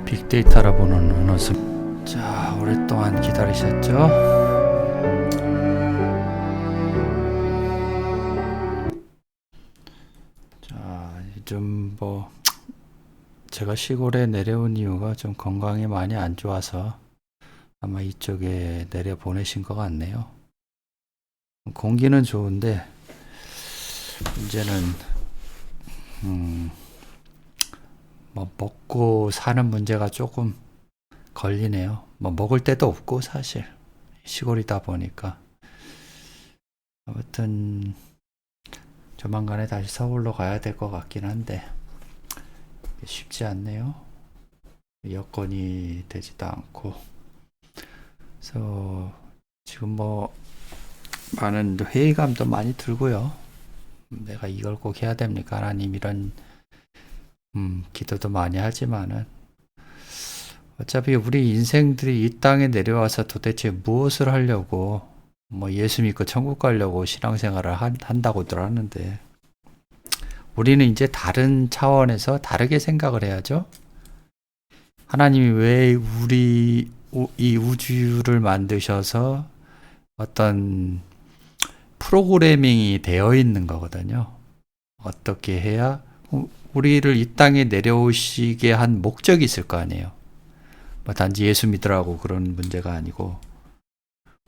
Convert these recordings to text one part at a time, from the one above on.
빅데이터라 보는 은어수. 자, 오랫동안 기다리셨죠? 자, 좀 제가 시골에 내려온 이유가 좀 건강이 많이 안 좋아서 아마 이쪽에 내려 보내신 것 같네요. 공기는 좋은데 문제는 먹고 사는 문제가 조금 걸리네요. 먹을 데도 없고 사실 시골이다 보니까. 아무튼 조만간에 다시 서울로 가야 될 것 같긴 한데 쉽지 않네요. 여건이 되지도 않고. 그래서 지금 많은 회의감도 많이 들고요. 내가 이걸 꼭 해야 됩니까? 하나님, 이런 기도도 많이 하지만은 어차피 우리 인생들이 이 땅에 내려와서 도대체 무엇을 하려고 예수 믿고 천국 가려고 신앙생활을 한다고들 하는데, 우리는 이제 다른 차원에서 다르게 생각을 해야죠. 하나님이 왜 이 우주를 만드셔서 어떤 프로그래밍이 되어 있는 거거든요. 어떻게 해야 우리를 이 땅에 내려오시게 한 목적이 있을 거 아니에요. 단지 예수 믿으라고 그런 문제가 아니고,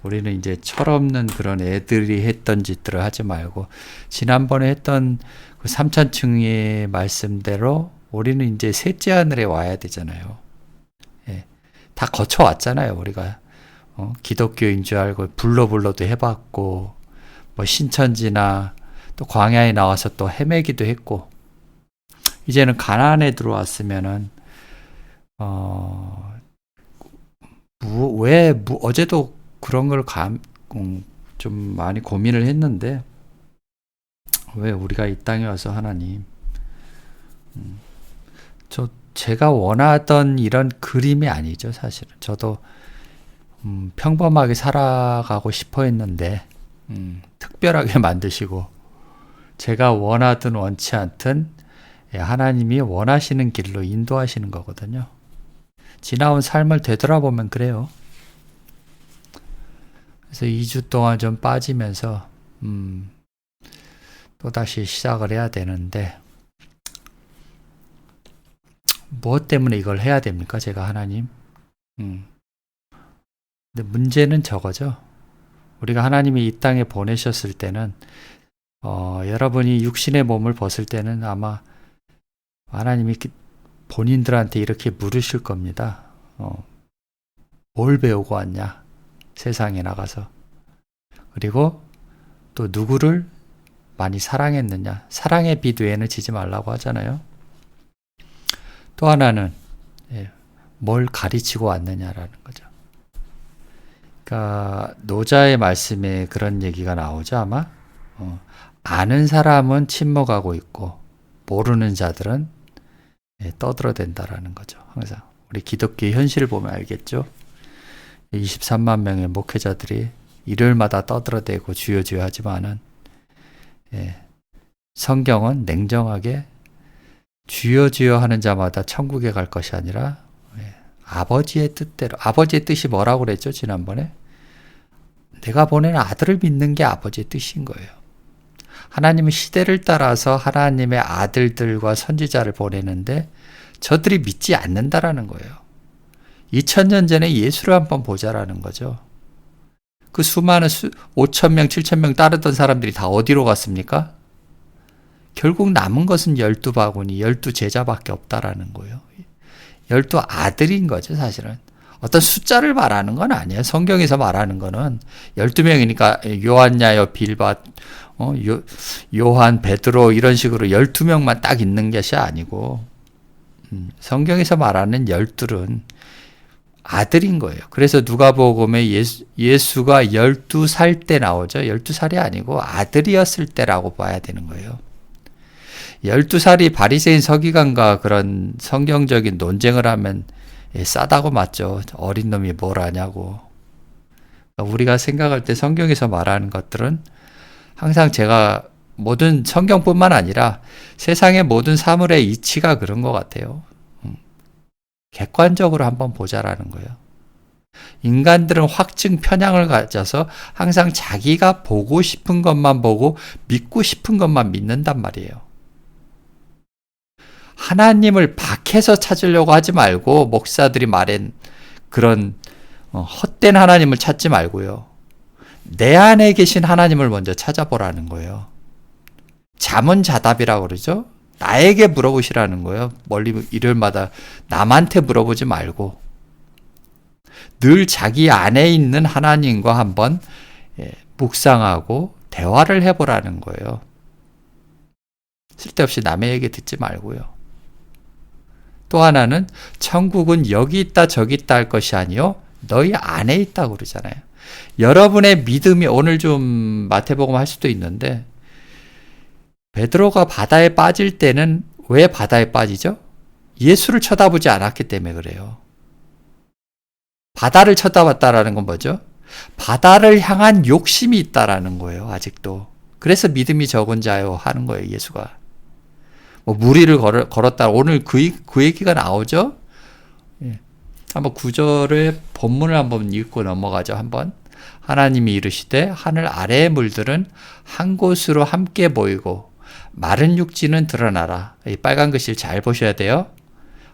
우리는 이제 철없는 그런 애들이 했던 짓들을 하지 말고, 지난번에 했던 그 3000층의 말씀대로 우리는 이제 셋째 하늘에 와야 되잖아요. 예. 다 거쳐왔잖아요. 우리가 기독교인 줄 알고 불러도 해봤고, 신천지나 또 광야에 나와서 또 헤매기도 했고, 이제는 가나안에 들어왔으면은 어제도 그런 걸 좀 많이 고민을 했는데, 왜 우리가 이 땅에 와서 하나님, 제가 원하던 이런 그림이 아니죠. 사실은 저도 평범하게 살아가고 싶어 했는데 특별하게 만드시고, 제가 원하든 원치 않든 하나님이 원하시는 길로 인도하시는 거거든요. 지나온 삶을 되돌아보면 그래요. 그래서 2주 동안 좀 빠지면서 또다시 시작을 해야 되는데, 무엇 때문에 이걸 해야 됩니까? 제가 하나님. 근데 문제는 저거죠. 우리가 하나님이 이 땅에 보내셨을 때는 여러분이 육신의 몸을 벗을 때는 아마 하나님이 본인들한테 이렇게 물으실 겁니다. 뭘 배우고 왔냐? 세상에 나가서. 그리고 또 누구를 많이 사랑했느냐? 사랑의 빛 외에는 지지 말라고 하잖아요. 또 하나는 뭘 가르치고 왔느냐라는 거죠. 그러니까 노자의 말씀에 그런 얘기가 나오죠. 아마 아는 사람은 침묵하고 있고 모르는 자들은 떠들어댄다라는 거죠. 항상 우리 기독교의 현실을 보면 알겠죠. 23만 명의 목회자들이 일요일마다 떠들어대고 주여 주여 하지만은 성경은 냉정하게 주여 주여 하는 자마다 천국에 갈 것이 아니라 아버지의 뜻대로. 아버지의 뜻이 뭐라고 그랬죠? 지난번에 내가 보낸 아들을 믿는 게 아버지의 뜻인 거예요. 하나님은 시대를 따라서 하나님의 아들들과 선지자를 보내는데 저들이 믿지 않는다라는 거예요. 2000년 전에 예수를 한번 보자라는 거죠. 그 수많은 5000명, 7000명 따르던 사람들이 다 어디로 갔습니까? 결국 남은 것은 12바구니, 12제자밖에 없다라는 거예요. 12아들인 거죠, 사실은. 어떤 숫자를 말하는 건 아니에요. 성경에서 말하는 거는 12명이니까 요한, 야여, 빌바, 요한, 베드로 이런 식으로 12명만 딱 있는 것이 아니고, 성경에서 말하는 12은 아들인 거예요. 그래서 누가복음에 예수가 12살 때 나오죠. 12살이 아니고 아들이었을 때라고 봐야 되는 거예요. 12살이 바리새인 서기관과 그런 성경적인 논쟁을 하면 싸다고 맞죠. 어린 놈이 뭘 아냐고. 우리가 생각할 때 성경에서 말하는 것들은 항상 제가 모든 성경뿐만 아니라 세상의 모든 사물의 이치가 그런 것 같아요. 객관적으로 한번 보자라는 거예요. 인간들은 확증 편향을 가져서 항상 자기가 보고 싶은 것만 보고 믿고 싶은 것만 믿는단 말이에요. 하나님을 밖에서 찾으려고 하지 말고 목사들이 말한 그런 헛된 하나님을 찾지 말고요. 내 안에 계신 하나님을 먼저 찾아보라는 거예요. 자문자답이라고 그러죠. 나에게 물어보시라는 거예요. 멀리 일요일마다 남한테 물어보지 말고 늘 자기 안에 있는 하나님과 한번 묵상하고 대화를 해보라는 거예요. 쓸데없이 남의 얘기 듣지 말고요. 또 하나는 천국은 여기 있다 저기 있다 할 것이 아니요 너희 안에 있다고 그러잖아요. 여러분의 믿음이 오늘 좀 마태복음 할 수도 있는데 베드로가 바다에 빠질 때는 왜 바다에 빠지죠? 예수를 쳐다보지 않았기 때문에 그래요. 바다를 쳐다봤다라는 건 뭐죠? 바다를 향한 욕심이 있다라는 거예요. 아직도. 그래서 믿음이 적은 자요 하는 거예요. 예수가. 뭐 무리를 걸었다. 오늘 그 얘기가 나오죠? 예. 한번 구절의 본문을 한번 읽고 넘어가죠. 한번. 하나님이 이르시되 하늘 아래의 물들은 한 곳으로 함께 모이고 마른 육지는 드러나라. 이 빨간 글씨를 잘 보셔야 돼요.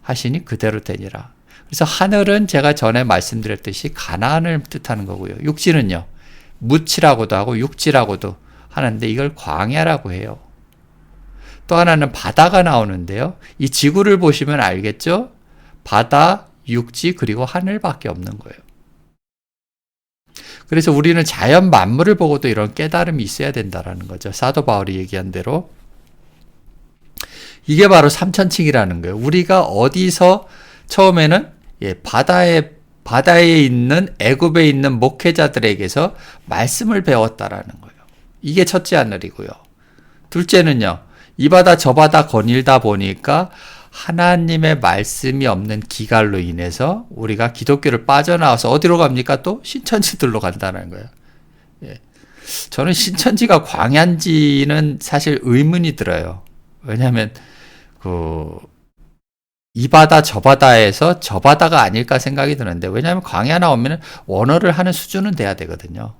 하시니 그대로 되니라. 그래서 하늘은 제가 전에 말씀드렸듯이 가나안을 뜻하는 거고요. 육지는요. 무치라고도 하고 육지라고도 하는데 이걸 광야라고 해요. 또 하나는 바다가 나오는데요. 이 지구를 보시면 알겠죠? 바다, 육지 그리고 하늘밖에 없는 거예요. 그래서 우리는 자연 만물을 보고도 이런 깨달음이 있어야 된다는 거죠. 사도 바울이 얘기한 대로. 이게 바로 삼천칭이라는 거예요. 우리가 어디서 처음에는 바다에 있는 애굽에 있는 목회자들에게서 말씀을 배웠다라는 거예요. 이게 첫째 하늘이고요. 둘째는요. 이 바다 저 바다 거닐다 보니까 하나님의 말씀이 없는 기갈로 인해서 우리가 기독교를 빠져나와서 어디로 갑니까? 또 신천지들로 간다는 거예요. 예. 저는 신천지가 광야인지는 사실 의문이 들어요. 왜냐하면 이 바다 저 바다에서 저 바다가 아닐까 생각이 드는데 왜냐하면 광야 나오면 원어를 하는 수준은 돼야 되거든요.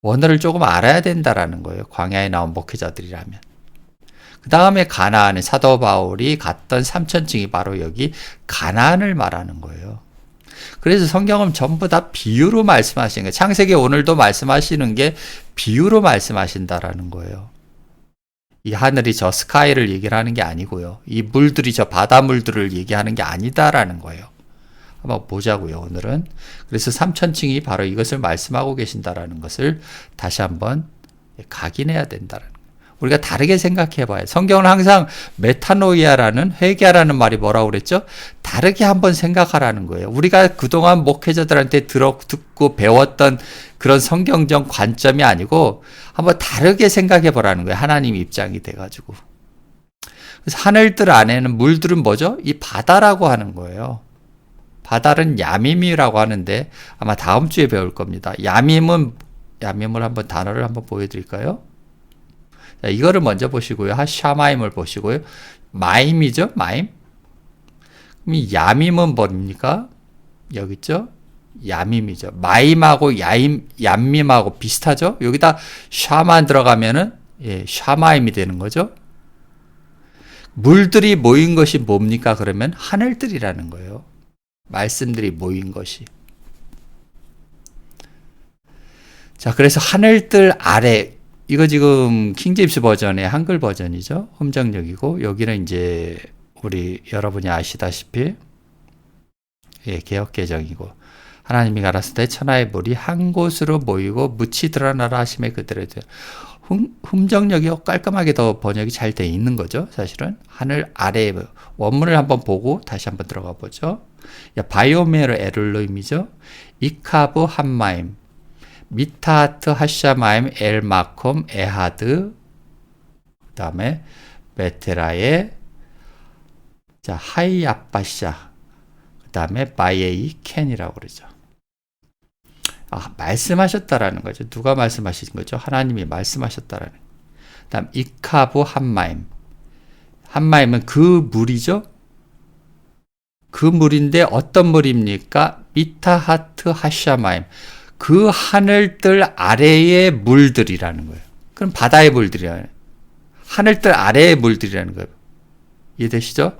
원어를 조금 알아야 된다라는 거예요. 광야에 나온 목회자들이라면. 그 다음에 가나안에 사도 바울이 갔던 삼천층이 바로 여기 가나안을 말하는 거예요. 그래서 성경은 전부 다 비유로 말씀하시는 거예요. 창세기 오늘도 말씀하시는 게 비유로 말씀하신다라는 거예요. 이 하늘이 저 스카이를 얘기를 하는 게 아니고요. 이 물들이 저 바닷물들을 얘기하는 게 아니다라는 거예요. 한번 보자고요, 오늘은. 그래서 삼천칭이 바로 이것을 말씀하고 계신다라는 것을 다시 한번 각인해야 된다라는 거예요. 우리가 다르게 생각해 봐요. 성경은 항상 메타노이아라는 회개하라는 말이 뭐라고 그랬죠? 다르게 한번 생각하라는 거예요. 우리가 그동안 목회자들한테 듣고 배웠던 그런 성경적 관점이 아니고 한번 다르게 생각해 보라는 거예요. 하나님 입장이 돼가지고. 그래서 하늘들 안에는 물들은 뭐죠? 이 바다라고 하는 거예요. 바다는 야밈이라고 하는데 아마 다음 주에 배울 겁니다. 야밈을 한번 단어를 한번 보여드릴까요? 자, 이거를 먼저 보시고요. 샤마임을 보시고요. 마임이죠? 마임. 그럼 이 야밈은 뭡니까? 여기 있죠? 야밈이죠. 마임하고 얌밈하고 비슷하죠? 여기다 샤만 들어가면은 샤마임이 되는 거죠. 물들이 모인 것이 뭡니까? 그러면 하늘들이라는 거예요. 말씀들이 모인 것이. 자, 그래서 하늘들 아래 이거 지금 킹제임스 버전의 한글 버전이죠. 흠정역이고 여기는 이제 우리 여러분이 아시다시피 개역 개정이고 하나님이 가라사대 때 천하의 물이 한 곳으로 모이고 묻이 드러나라 하심에 그대로 돼요. 흠정역이 깔끔하게 더 번역이 잘 돼 있는 거죠. 사실은 하늘 아래 원문을 한번 보고 다시 한번 들어가 보죠. 바이오메르 에를로임이죠. 이카브 한마임 미타트 하샤마임 엘마콤 에하드 그 다음에 베테라의 하이아빠샤 그 다음에 바예이 켄이라고 그러죠. 말씀하셨다라는 거죠. 누가 말씀하신 거죠? 하나님이 말씀하셨다라는 거죠. 그 다음 이카브 한마임 한마임은 그 물이죠. 그 그 물인데 어떤 물입니까? 미타하트 하샤마임. 그 하늘들 아래의 물들이라는 거예요. 그럼 바다의 물들이라는 거예요. 하늘들 아래의 물들이라는 거예요. 이해되시죠?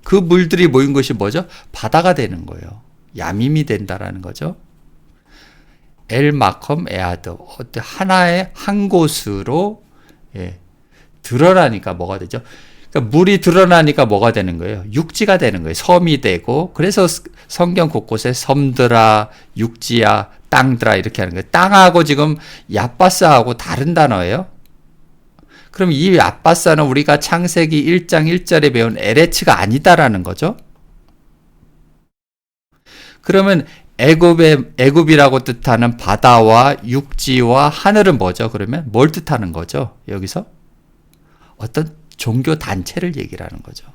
그 물들이 모인 것이 뭐죠? 바다가 되는 거예요. 야밈이 된다라는 거죠. 엘 마컴 에아드. 하나의 한 곳으로 드러나니까 뭐가 되죠? 그러니까 물이 드러나니까 뭐가 되는 거예요? 육지가 되는 거예요. 섬이 되고. 그래서 성경 곳곳에 섬들아, 육지야, 땅들아 이렇게 하는 거예요. 땅하고 지금 야바사하고 다른 단어예요. 그럼 이 야바사는 우리가 창세기 1장 1절에 배운 에레츠가 아니다라는 거죠. 그러면 애굽이라고 뜻하는 바다와 육지와 하늘은 뭐죠? 그러면 뭘 뜻하는 거죠? 여기서 어떤 종교 단체를 얘기를 하는 거죠.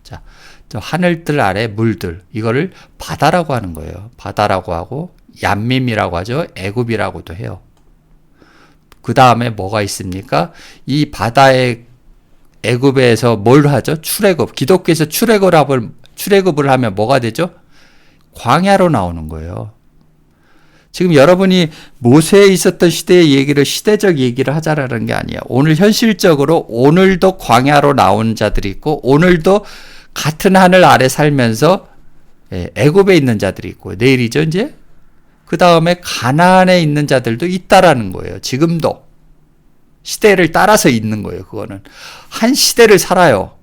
자, 저 하늘들 아래 물들 이거를 바다라고 하는 거예요. 바다라고 하고 얀밈이라고 하죠. 애굽이라고도 해요. 그 다음에 뭐가 있습니까? 이 바다의 애굽에서 뭘 하죠? 출애굽. 기독교에서 출애굽을 하면 뭐가 되죠? 광야로 나오는 거예요. 지금 여러분이 모세에 있었던 시대의 얘기를 시대적 얘기를 하자라는 게 아니에요. 오늘 현실적으로 오늘도 광야로 나온 자들이 있고 오늘도 같은 하늘 아래 살면서 애굽에 있는 자들이 있고 내일이죠 이제 그 다음에 가나안에 있는 자들도 있다라는 거예요. 지금도 시대를 따라서 있는 거예요. 그거는 한 시대를 살아요.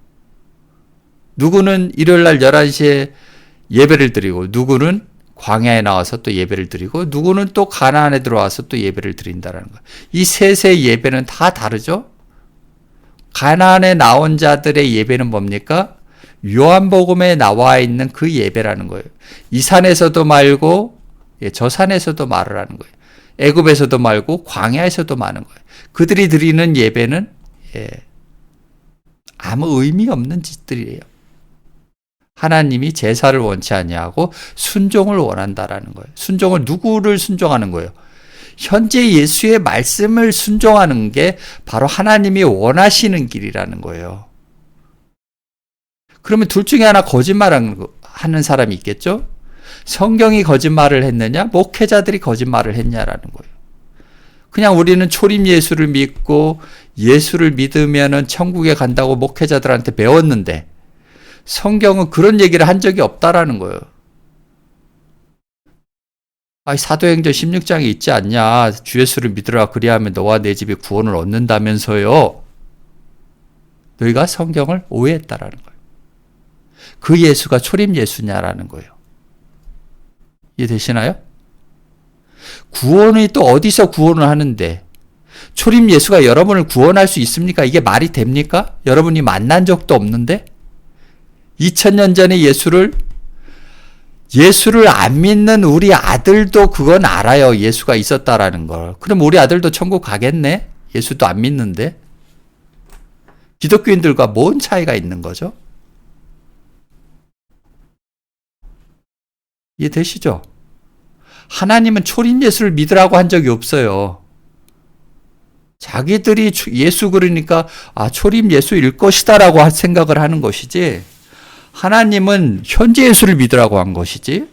누구는 일요일날 11시에 예배를 드리고 누구는 광야에 나와서 또 예배를 드리고 누구는 또 가나안에 들어와서 또 예배를 드린다라는 거예요. 이 셋의 예배는 다 다르죠. 가나안에 나온 자들의 예배는 뭡니까? 요한복음에 나와 있는 그 예배라는 거예요. 이 산에서도 말고 저 산에서도 말을 하는 거예요. 애굽에서도 말고 광야에서도 마는 거예요. 그들이 드리는 예배는 아무 의미 없는 짓들이에요. 하나님이 제사를 원치 아니하고 순종을 원한다라는 거예요. 순종을 누구를 순종하는 거예요? 현재 예수의 말씀을 순종하는 게 바로 하나님이 원하시는 길이라는 거예요. 그러면 둘 중에 하나 거짓말하는 사람이 있겠죠? 성경이 거짓말을 했느냐? 목회자들이 거짓말을 했냐라는 거예요. 그냥 우리는 초림 예수를 믿고 예수를 믿으면은 천국에 간다고 목회자들한테 배웠는데 성경은 그런 얘기를 한 적이 없다라는 거예요. 사도행전 16장에 있지 않냐? 주 예수를 믿으라 그리하면 너와 내 집이 구원을 얻는다면서요. 너희가 성경을 오해했다라는 거예요. 그 예수가 초림 예수냐라는 거예요. 이해되시나요? 구원이 또 어디서 구원을 하는데 초림 예수가 여러분을 구원할 수 있습니까? 이게 말이 됩니까? 여러분이 만난 적도 없는데 2000년 전에 예수를 안 믿는 우리 아들도 그건 알아요. 예수가 있었다라는 걸. 그럼 우리 아들도 천국 가겠네? 예수도 안 믿는데? 기독교인들과 뭔 차이가 있는 거죠? 이해되시죠? 하나님은 초림 예수를 믿으라고 한 적이 없어요. 자기들이 예수 그러니까 초림 예수일 것이다라고 생각을 하는 것이지 하나님은 현재 예수를 믿으라고 한 것이지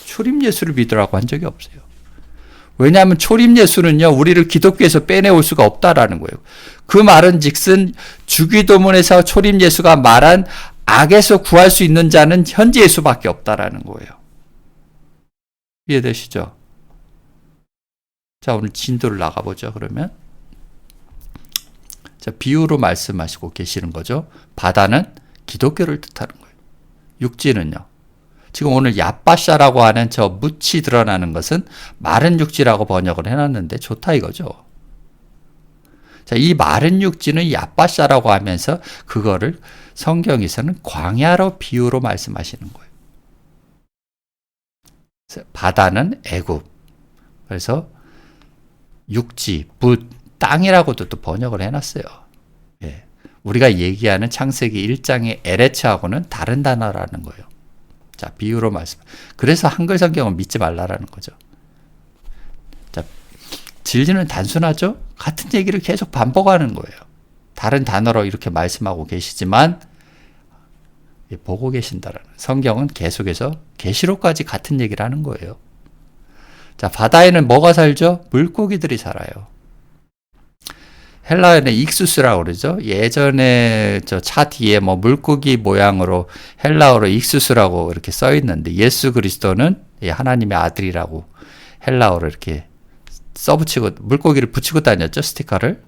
초림 예수를 믿으라고 한 적이 없어요. 왜냐하면 초림 예수는요 우리를 기독교에서 빼내올 수가 없다라는 거예요. 그 말은 즉슨 주기도문에서 초림 예수가 말한 악에서 구할 수 있는 자는 현재 예수밖에 없다라는 거예요. 이해되시죠? 자, 오늘 진도를 나가보죠. 그러면 자, 비유로 말씀하시고 계시는 거죠. 바다는 기독교를 뜻하는 거예요. 육지는요. 지금 오늘 야바샤라고 하는 저 묻이 드러나는 것은 마른 육지라고 번역을 해놨는데 좋다 이거죠. 자, 이 마른 육지는 야바샤라고 하면서 그거를 성경에서는 광야로 비유로 말씀하시는 거예요. 바다는 애굽. 그래서 육지, 붓, 땅이라고도 또 번역을 해놨어요. 예. 우리가 얘기하는 창세기 1장의 에레츠하고는 다른 단어라는 거예요. 자, 비유로 말씀. 그래서 한글 성경을 믿지 말라라는 거죠. 자, 진리는 단순하죠? 같은 얘기를 계속 반복하는 거예요. 다른 단어로 이렇게 말씀하고 계시지만 보고 계신다라는. 성경은 계속해서 계시록까지 같은 얘기를 하는 거예요. 자, 바다에는 뭐가 살죠? 물고기들이 살아요. 헬라어는 익수스라고 그러죠. 예전에 저 차 뒤에 뭐 물고기 모양으로 헬라어로 익수스라고 이렇게 써 있는데, 예수 그리스도는 하나님의 아들이라고 헬라어로 이렇게 써붙이고 물고기를 붙이고 다녔죠, 스티커를.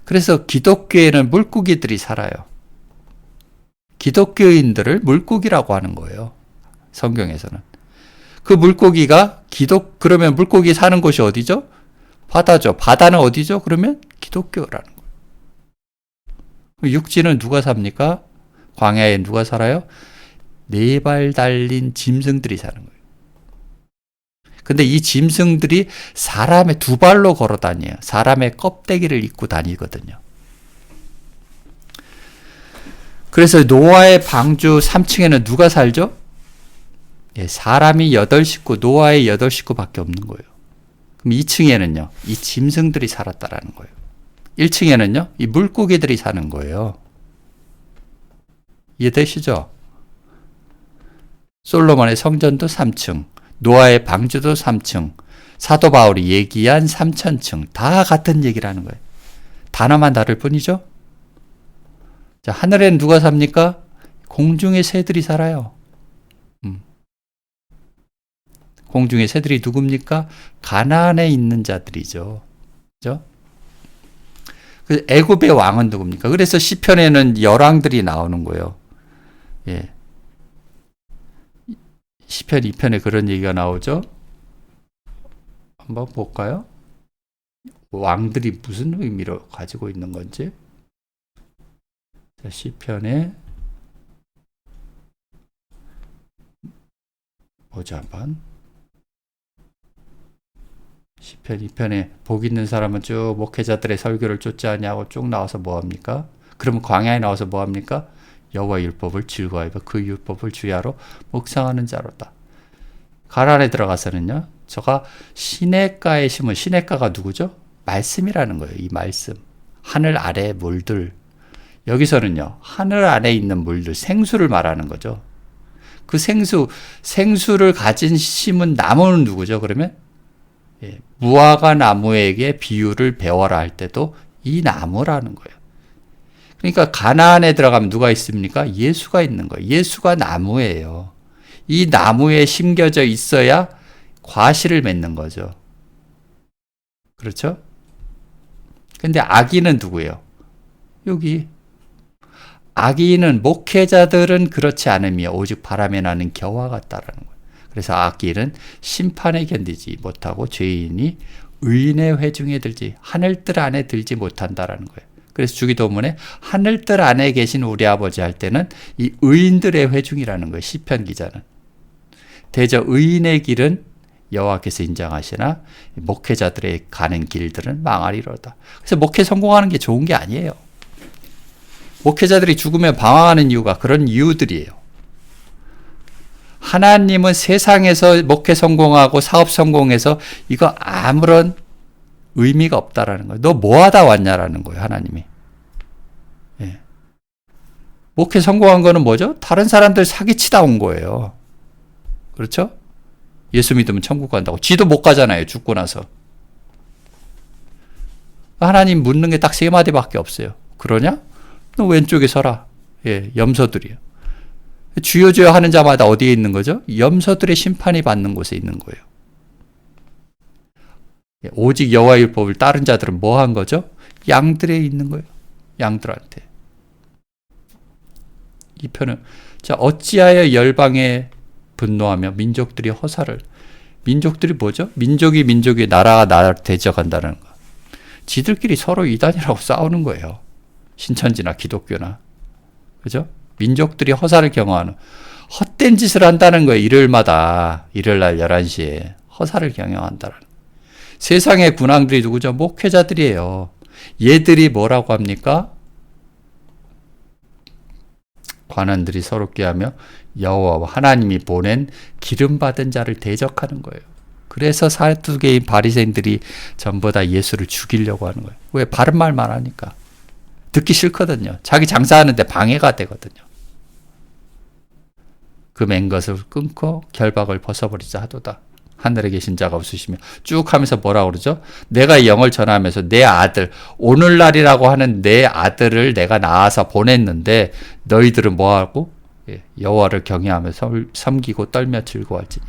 그래서 기독교에는 물고기들이 살아요. 기독교인들을 물고기라고 하는 거예요, 성경에서는. 그 물고기가 그러면 물고기 사는 곳이 어디죠? 바다죠. 바다는 어디죠? 그러면 기독교라는 거예요. 육지는 누가 삽니까? 광야에 누가 살아요? 네 발 달린 짐승들이 사는 거예요. 근데 이 짐승들이 사람의 두 발로 걸어 다녀요. 사람의 껍데기를 입고 다니거든요. 그래서 노아의 방주 3층에는 누가 살죠? 사람이 8식구, 노아의 8식구밖에 없는 거예요. 그럼 2층에는요, 이 짐승들이 살았다라는 거예요. 1층에는요, 이 물고기들이 사는 거예요. 이해되시죠? 솔로몬의 성전도 3층, 노아의 방주도 3층, 사도 바울이 얘기한 3000층, 다 같은 얘기를 하는 거예요. 단어만 다를 뿐이죠? 자, 하늘에는 누가 삽니까? 공중의 새들이 살아요. 공중의 새들이 누굽니까? 가나안에 있는 자들이죠. 그죠? 그 애굽의 왕은 누굽니까? 그래서 시편에는 열왕들이 나오는 거예요. 예. 시편 2편에 그런 얘기가 나오죠. 한번 볼까요? 왕들이 무슨 의미를 가지고 있는 건지. 자, 시편에 보자 한번. 시편 2편에 복 있는 사람은 쭉 목회자들의 설교를 쫓지 아니하고 쭉 나와서 뭐합니까? 그러면 광야에 나와서 뭐합니까? 여호와의 율법을 즐거워하고 그 율법을 주야로 묵상하는 자로다. 가나안에 들어가서는요, 저가 시냇가에 심은, 시냇가가 누구죠? 말씀이라는 거예요. 이 말씀. 하늘 아래의 물들. 여기서는요, 하늘 아래에 있는 물들, 생수를 말하는 거죠. 그 생수를 가진 심은 나무는 누구죠? 그러면 무화과 나무에게 비유를 배워라 할 때도 이 나무라는 거예요. 그러니까 가나안에 들어가면 누가 있습니까? 예수가 있는 거예요. 예수가 나무예요. 이 나무에 심겨져 있어야 과실을 맺는 거죠. 그렇죠? 근데 악인은 누구예요? 여기. 악인은, 목회자들은 그렇지 않으며 오직 바람에 나는 겨와 같다라는 거예요. 그래서 악인은 심판에 견디지 못하고 죄인이 의인의 회중에 들지, 하늘뜰 안에 들지 못한다라는 거예요. 그래서 주기도문에 하늘뜰 안에 계신 우리 아버지 할 때는 이 의인들의 회중이라는 거예요. 시편 기자는. 대저 의인의 길은 여호와께서 인정하시나 목회자들의 가는 길들은 망하리로다. 그래서 목회 성공하는 게 좋은 게 아니에요. 목회자들이 죽으면 방황하는 이유가 그런 이유들이에요. 하나님은 세상에서 목회 성공하고 사업 성공해서 이거 아무런 의미가 없다라는 거예요. 너 뭐 하다 왔냐라는 거예요, 하나님이. 예. 목회 성공한 거는 뭐죠? 다른 사람들 사기치다 온 거예요. 그렇죠? 예수 믿으면 천국 간다고. 지도 못 가잖아요, 죽고 나서. 하나님 묻는 게 딱 3마디밖에 없어요. 그러냐? 너 왼쪽에 서라. 예, 염소들이요. 주여 주여 하는 자마다 어디에 있는 거죠? 염소들의 심판이 받는 곳에 있는 거예요. 오직 여호와의 율법을 따른 자들은 뭐 한 거죠? 양들에 있는 거예요. 양들한테. 이 편은, 자, 어찌하여 열방에 분노하며 민족들이 허사를. 민족들이 뭐죠? 민족이 나라가 나라를 대적한다는 거. 지들끼리 서로 이단이라고 싸우는 거예요. 신천지나 기독교나. 그죠? 민족들이 허사를 경영하는, 헛된 짓을 한다는 거예요. 일요일마다, 일요일날 11시에 허사를 경영한다는. 세상의 군왕들이 누구죠? 목회자들이에요. 얘들이 뭐라고 합니까? 관원들이 서럽게 하며 여호와와 하나님이 보낸 기름 받은 자를 대적하는 거예요. 그래서 사두개인 바리새인들이 전부 다 예수를 죽이려고 하는 거예요. 왜? 바른 말만 하니까. 듣기 싫거든요. 자기 장사하는데 방해가 되거든요. 그 맨 것을 끊고 결박을 벗어버리자 하도다. 하늘에 계신 자가 없으시며 쭉 하면서 뭐라 그러죠? 내가 영을 전하면서 내 아들, 오늘날이라고 하는 내 아들을 내가 낳아서 보냈는데 너희들은 뭐하고? 여호와를 경외하며 섬기고 떨며 즐거워할지니.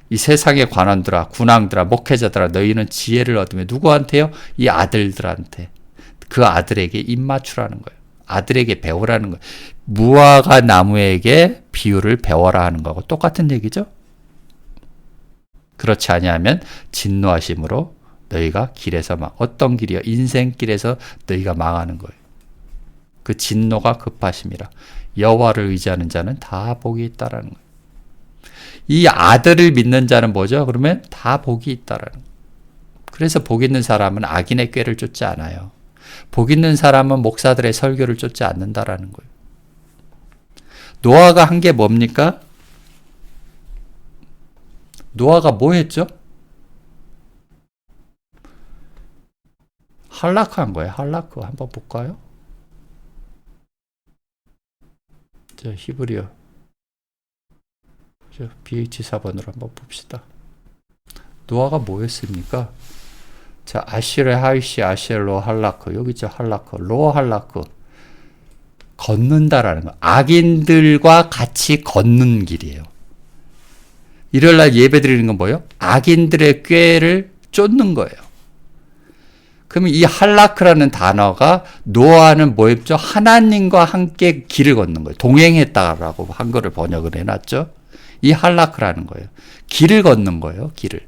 이 세상의 관원들아, 군왕들아, 목회자들아, 너희는 지혜를 얻으며 누구한테요? 이 아들들한테. 그 아들에게 입맞추라는 거예요. 아들에게 배우라는 거예요. 무화과 나무에게 비유를 배워라 하는 거고 똑같은 얘기죠? 그렇지 아니하면 진노하심으로 너희가 길에서 어떤 길이요? 인생길에서 너희가 망하는 거예요. 그 진노가 급하심이라. 여호와를 의지하는 자는 다 복이 있다라는 거예요. 이 아들을 믿는 자는 뭐죠? 그러면 다 복이 있다라는 거예요. 그래서 복 있는 사람은 악인의 꾀를 쫓지 않아요. 복 있는 사람은 목사들의 설교를 쫓지 않는다라는 거예요. 노아가 한 게 뭡니까? 노아가 뭐 했죠? 할라크한 거예요. 할라크 한번 볼까요? 저 히브리어 BH 4번으로 한번 봅시다. 노아가 뭐 했습니까? 자, 아시레 하이시 아시엘로 할라크 여기 있죠. 할라크 로 할라크 걷는다라는 거. 악인들과 같이 걷는 길이에요. 일요일날 예배 드리는 건 뭐예요? 악인들의 꾀를 쫓는 거예요. 그러면 이 할라크라는 단어가 노아는 뭐였죠? 하나님과 함께 길을 걷는 거예요. 동행했다라고 한글을 번역을 해놨죠. 이 할라크라는 거예요. 길을 걷는 거예요. 길을.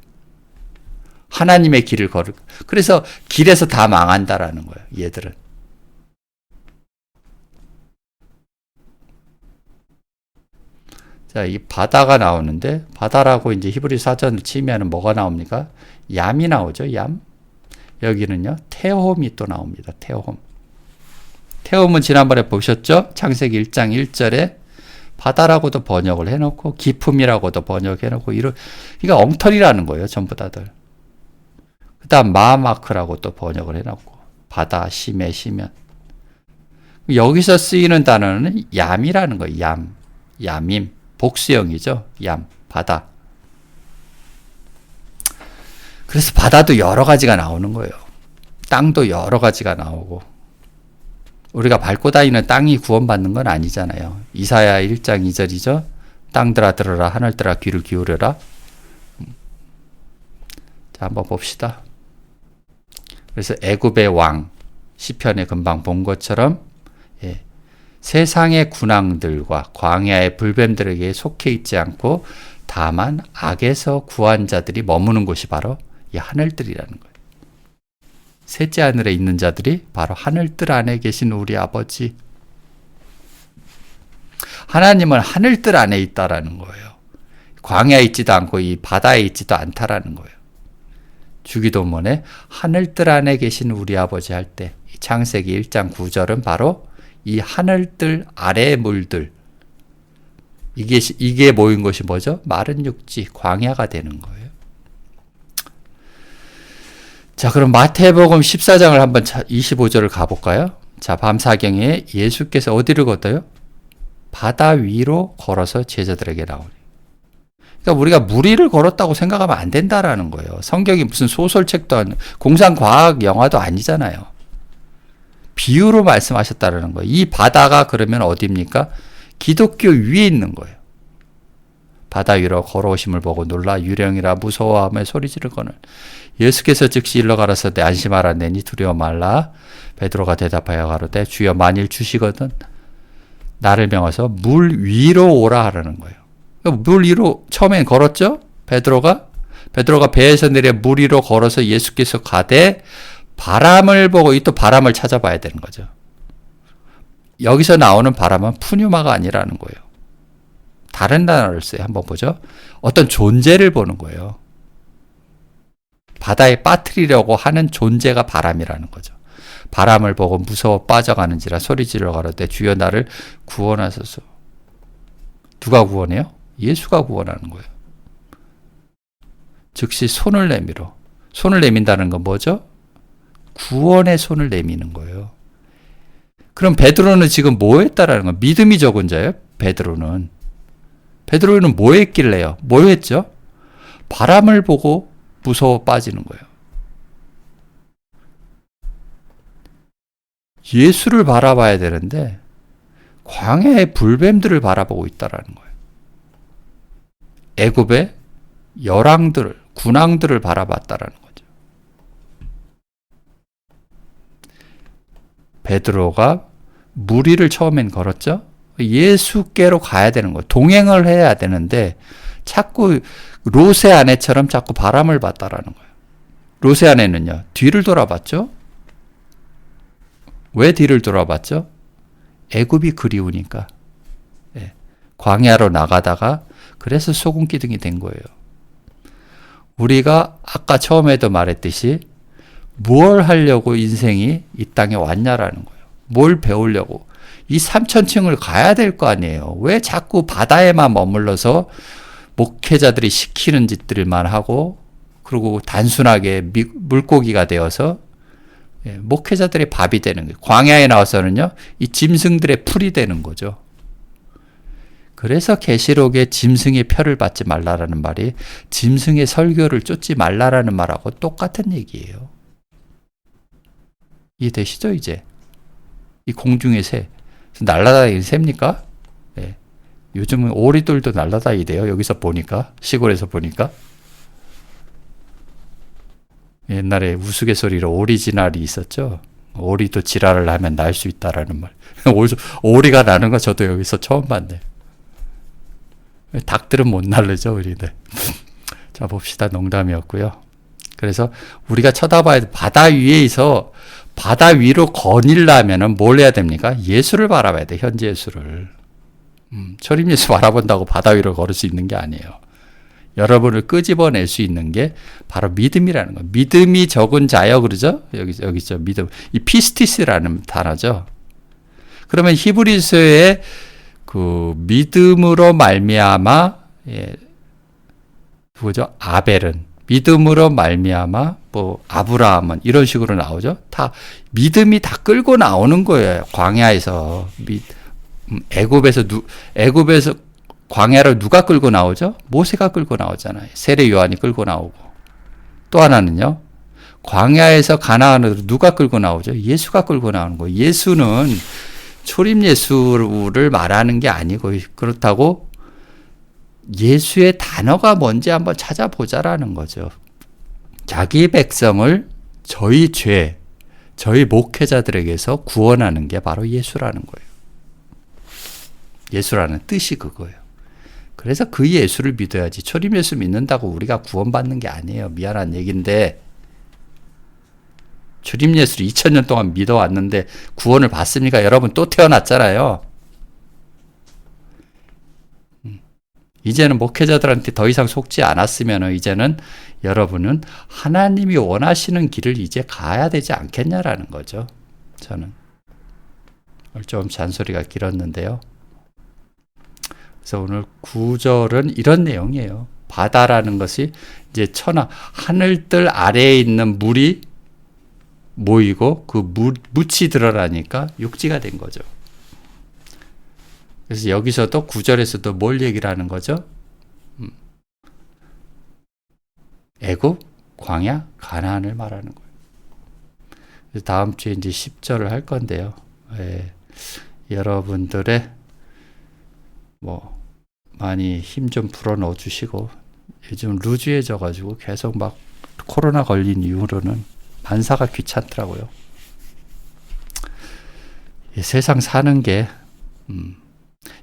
하나님의 길을 걸을. 그래서 길에서 다 망한다라는 거예요. 얘들은. 자, 이 바다가 나오는데 바다라고 이제 히브리 사전을 치면은 뭐가 나옵니까? 얌이 나오죠. 얌. 여기는요. 테홈이 또 나옵니다. 테홈. 테홈은 지난번에 보셨죠? 창세기 1장 1절에 바다라고도 번역을 해놓고 기품이라고도 번역해놓고 그러니까 엉터리라는 거예요. 전부 다들. 그 다음 마마크라고 또 번역을 해놓고 바다, 심해, 시면. 여기서 쓰이는 단어는 얌이라는 거예요. 얌. 얌임. 복수형이죠. 얌. 바다. 그래서 바다도 여러 가지가 나오는 거예요. 땅도 여러 가지가 나오고 우리가 밟고 다니는 땅이 구원받는 건 아니잖아요. 이사야 1장 2절이죠. 땅들아 들어라 하늘들아 귀를 기울여라. 자, 한번 봅시다. 그래서 애굽의 왕 시편에 금방 본 것처럼 세상의 군왕들과 광야의 불뱀들에게 속해 있지 않고 다만 악에서 구한 자들이 머무는 곳이 바로 이 하늘들이라는 거예요. 셋째 하늘에 있는 자들이 바로 하늘들 안에 계신 우리 아버지. 하나님은 하늘들 안에 있다라는 거예요. 광야에 있지도 않고 이 바다에 있지도 않다라는 거예요. 주기도문에 하늘들 안에 계신 우리 아버지 할 때 창세기 1장 9절은 바로 이 하늘들 아래의 물들 이게 모인 것이 뭐죠? 마른 육지 광야가 되는 거예요. 자, 그럼 마태복음 14장을 한번 25절을 가볼까요? 자, 밤사경에 예수께서 어디를 걷어요? 바다 위로 걸어서 제자들에게 나오니. 그러니까 우리가 물 위를 걸었다고 생각하면 안 된다라는 거예요. 성경이 무슨 소설책도 아니고 공상과학 영화도 아니잖아요. 비유로 말씀하셨다라는 거예요. 이 바다가 그러면 어디입니까? 기독교 위에 있는 거예요. 바다 위로 걸어오심을 보고 놀라 유령이라 무서워하며 소리 지르거늘 예수께서 즉시 일러 가라사대 안심하라 내니 두려워 말라. 베드로가 대답하여 가로되 주여 만일 주시거든 나를 명하서 물 위로 오라 하라는 거예요. 물 위로 처음엔 걸었죠? 베드로가 배에서 내려 물 위로 걸어서 예수께서 가되 바람을 보고 이 또 바람을 찾아봐야 되는 거죠. 여기서 나오는 바람은 푸뉴마가 아니라는 거예요. 다른 단어를 써요. 한번 보죠. 어떤 존재를 보는 거예요. 바다에 빠뜨리려고 하는 존재가 바람이라는 거죠. 바람을 보고 무서워 빠져가는지라 소리지르러 가로되 주여 나를 구원하소서. 누가 구원해요? 예수가 구원하는 거예요. 즉시 손을 내밀어. 손을 내민다는 건 뭐죠? 구원의 손을 내미는 거예요. 그럼 베드로는 지금 뭐 했다라는 거? 믿음이 적은 자예요. 베드로는. 베드로는 뭐 했길래요? 뭐 했죠? 바람을 보고 무서워 빠지는 거예요. 예수를 바라봐야 되는데 광야의 불뱀들을 바라보고 있다라는 거예요. 애굽의 열왕들을, 군왕들을 바라봤다라는 거죠. 베드로가 무리를 처음엔 걸었죠. 예수께로 가야 되는 거예요. 동행을 해야 되는데 자꾸 롯의 아내처럼 자꾸 바람을 봤다라는 거예요. 롯의 아내는요, 뒤를 돌아봤죠. 왜 뒤를 돌아봤죠? 애굽이 그리우니까. 예. 광야로 나가다가 그래서 소금기둥이 된 거예요. 우리가 아까 처음에도 말했듯이 뭘 하려고 인생이 이 땅에 왔냐라는 거예요. 뭘 배우려고. 이 3000층을 가야 될 거 아니에요. 왜 자꾸 바다에만 머물러서 목회자들이 시키는 짓들만 하고 그리고 단순하게 물고기가 되어서 목회자들의 밥이 되는 거예요. 광야에 나와서는요, 이 짐승들의 풀이 되는 거죠. 그래서 계시록에 짐승의 표를 받지 말라라는 말이 짐승의 설교를 쫓지 말라라는 말하고 똑같은 얘기예요. 이해되시죠, 이제? 이 공중의 새. 날아다니는 새입니까? 네. 요즘은 오리들도 날아다니대요. 여기서 보니까. 시골에서 보니까. 옛날에 우스갯소리로 오리지널이 있었죠. 오리도 지랄을 하면 날 수 있다라는 말. 오리가 나는 거 저도 여기서 처음 봤네. 닭들은 못 날르죠, 우리들. 자, 봅시다. 농담이었고요. 그래서 우리가 쳐다봐야 돼. 바다 위에서 바다 위로 거닐려면은 뭘 해야 됩니까? 예수를 바라봐야 돼. 현재 예수를. 초림 예수 바라본다고 바다 위로 걸을 수 있는 게 아니에요. 여러분을 끄집어낼 수 있는 게 바로 믿음이라는 거예요. 믿음이 적은 자여 그러죠? 여기 죠 믿음. 이 피스티스라는 단어죠. 그러면 히브리서의 그 믿음으로 말미암아 그거죠? 아벨은 믿음으로 말미암아 뭐 아브라함은 이런 식으로 나오죠. 다 믿음이 다 끌고 나오는 거예요. 광야에서 애굽에서 광야를 누가 끌고 나오죠? 모세가 끌고 나오잖아요. 세례 요한이 끌고 나오고. 또 하나는요. 광야에서 가나안으로 누가 끌고 나오죠? 예수가 끌고 나오는 거예요. 예수는 초림 예수를 말하는 게 아니고 그렇다고 예수의 단어가 뭔지 한번 찾아보자라는 거죠. 자기 백성을 저희 죄, 저희 목회자들에게서 구원하는 게 바로 예수라는 거예요. 예수라는 뜻이 그거예요. 그래서 그 예수를 믿어야지. 초림 예수 믿는다고 우리가 구원받는 게 아니에요. 미안한 얘기인데 초림 예수를 2000년 동안 믿어왔는데 구원을 받습니까? 여러분 또 태어났잖아요. 이제는 목회자들한테 더 이상 속지 않았으면 이제는 여러분은 하나님이 원하시는 길을 이제 가야 되지 않겠냐라는 거죠. 저는 좀 잔소리가 길었는데요. 그래서 오늘 9절은 이런 내용이에요. 바다라는 것이 이제 하늘들 아래에 있는 물이 모이고 그 묻이 드러나니까 육지가 된 거죠. 그래서 여기서도 9절에서도 뭘 얘기를 하는 거죠? 애굽, 광야, 가나안을 말하는 거예요. 그래서 다음 주에 이제 10절을 할 건데요. 여러분들의 많이 힘 좀 불어 넣어 주시고, 요즘 루즈해져 가지고 계속 막 코로나 걸린 이후로는 만사가 귀찮더라고요. 이 세상 사는 게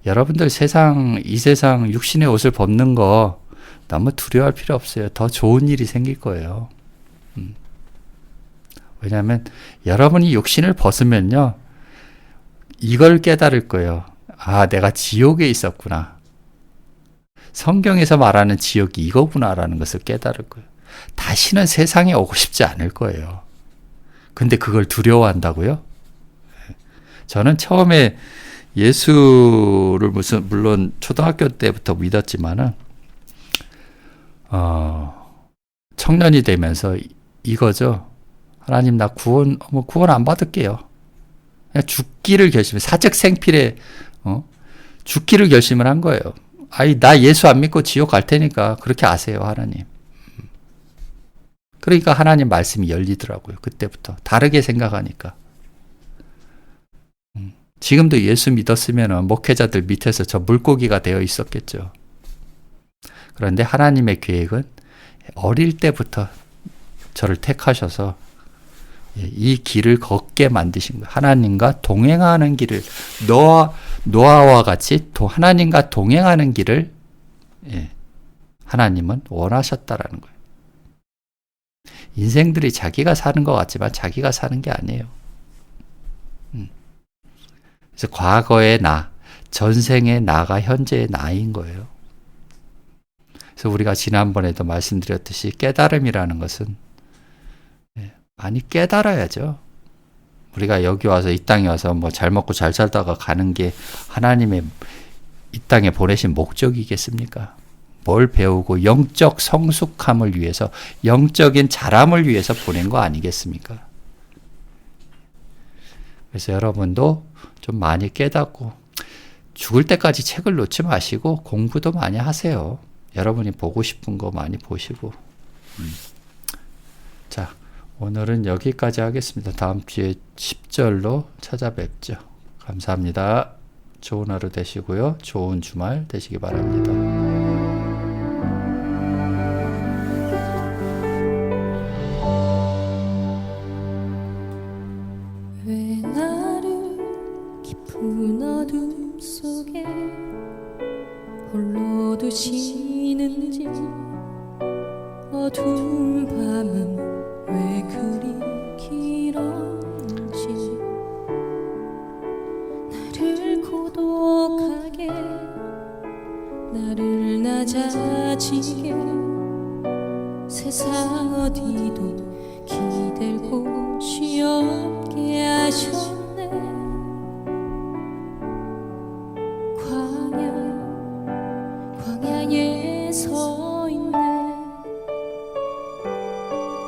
여러분들 이 세상 육신의 옷을 벗는 거 너무 두려워할 필요 없어요. 더 좋은 일이 생길 거예요. 왜냐하면 여러분이 육신을 벗으면요, 이걸 깨달을 거예요. 아, 내가 지옥에 있었구나. 성경에서 말하는 지옥이 이거구나라는 것을 깨달을 거예요. 다시는 세상에 오고 싶지 않을 거예요. 근데 그걸 두려워한다고요? 저는 처음에 예수를 물론 초등학교 때부터 믿었지만은 청년이 되면서 이거죠. 하나님 나 구원 안 받을게요. 그냥 죽기를 결심해. 사적 생필에 죽기를 결심을 한 거예요. 아이, 나 예수 안 믿고 지옥 갈 테니까 그렇게 아세요, 하나님. 그러니까 하나님 말씀이 열리더라고요. 그때부터. 다르게 생각하니까. 지금도 예수 믿었으면 목회자들 밑에서 저 물고기가 되어 있었겠죠. 그런데 하나님의 계획은 어릴 때부터 저를 택하셔서 이 길을 걷게 만드신 거예요. 하나님과 동행하는 길을, 노아와 같이 하나님과 동행하는 길을 하나님은 원하셨다라는 거예요. 인생들이 자기가 사는 것 같지만 자기가 사는 게 아니에요. 그래서 과거의 나, 전생의 나가 현재의 나인 거예요. 그래서 우리가 지난번에도 말씀드렸듯이 깨달음이라는 것은 많이 깨달아야죠. 우리가 여기 와서 이 땅에 와서 뭐 잘 먹고 잘 살다가 가는 게 하나님의 이 땅에 보내신 목적이겠습니까? 뭘 배우고 영적 성숙함을 위해서, 영적인 자람을 위해서 보낸 거 아니겠습니까? 그래서 여러분도 좀 많이 깨닫고 죽을 때까지 책을 놓지 마시고 공부도 많이 하세요. 여러분이 보고 싶은 거 많이 보시고. 자, 오늘은 여기까지 하겠습니다. 다음 주에 10절로 찾아뵙죠. 감사합니다. 좋은 하루 되시고요. 좋은 주말 되시기 바랍니다. 왜 나를 깊은 어둠 속에 홀로 두시는지, 어두운 밤은 왜 그리 길었는지, 나를 고독하게, 나를 낮아지게, 세상 어디도 기댈 곳이 없게 하셨네. 광야에서